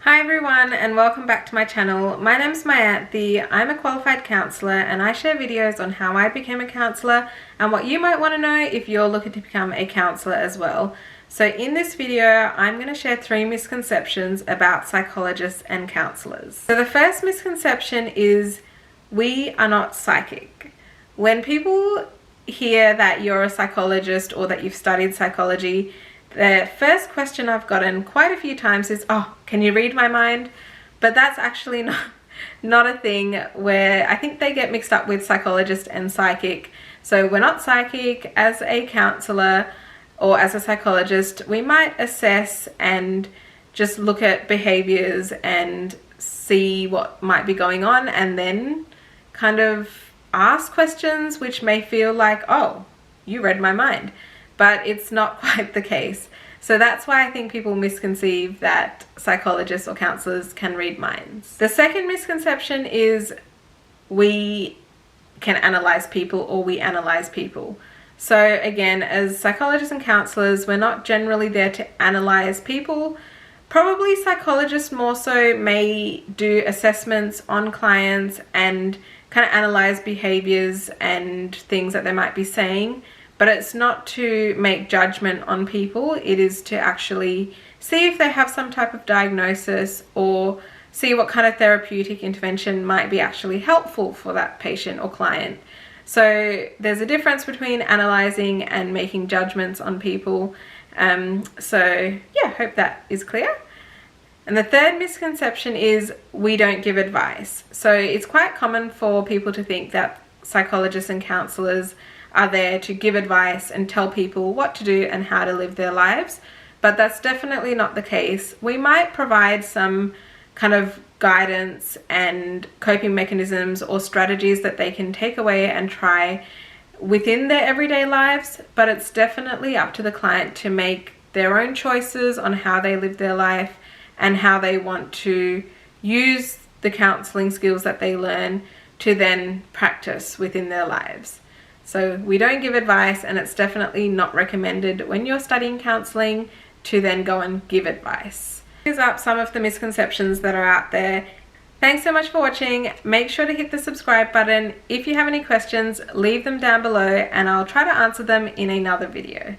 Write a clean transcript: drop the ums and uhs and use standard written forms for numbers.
Hi everyone and welcome back to my channel. My name's Mayanthi. I'm a qualified counsellor and I share videos on how I became a counsellor and what you might want to know if you're looking to become a counsellor as well. So in this video, I'm going to share 3 misconceptions about psychologists and counsellors. So the first misconception is we are not psychic. When people hear that you're a psychologist or that you've studied psychology, the first question I've gotten quite a few times is, oh, can you read my mind? But that's actually not a thing. Where I think they get mixed up with psychologist and psychic. So we're not psychic. As a counsellor or as a psychologist, we might assess and just look at behaviors and see what might be going on and then kind of ask questions which may feel like, oh, you read my mind. But it's not quite the case. So that's why I think people misconceive that psychologists or counsellors can read minds. The second misconception is we can analyse people or we analyse people. So again, as psychologists and counsellors, we're not generally there to analyse people. Probably psychologists more so may do assessments on clients and kind of analyse behaviours and things that they might be saying. But it's not to make judgment on people. It is to actually see if they have some type of diagnosis or see what kind of therapeutic intervention might be actually helpful for that patient or client. So there's a difference between analysing and making judgments on people. So yeah, hope that is clear. And the third misconception is we don't give advice. So it's quite common for people to think that psychologists and counsellors are there to give advice and tell people what to do and how to live their lives, but that's definitely not the case. We might provide some kind of guidance and coping mechanisms or strategies that they can take away and try within their everyday lives, but it's definitely up to the client to make their own choices on how they live their life and how they want to use the counselling skills that they learn to then practice within their lives. So we don't give advice, and it's definitely not recommended when you're studying counselling to then go and give advice. Here's up some of the misconceptions that are out there. Thanks so much for watching. Make sure to hit the subscribe button. If you have any questions, leave them down below and I'll try to answer them in another video.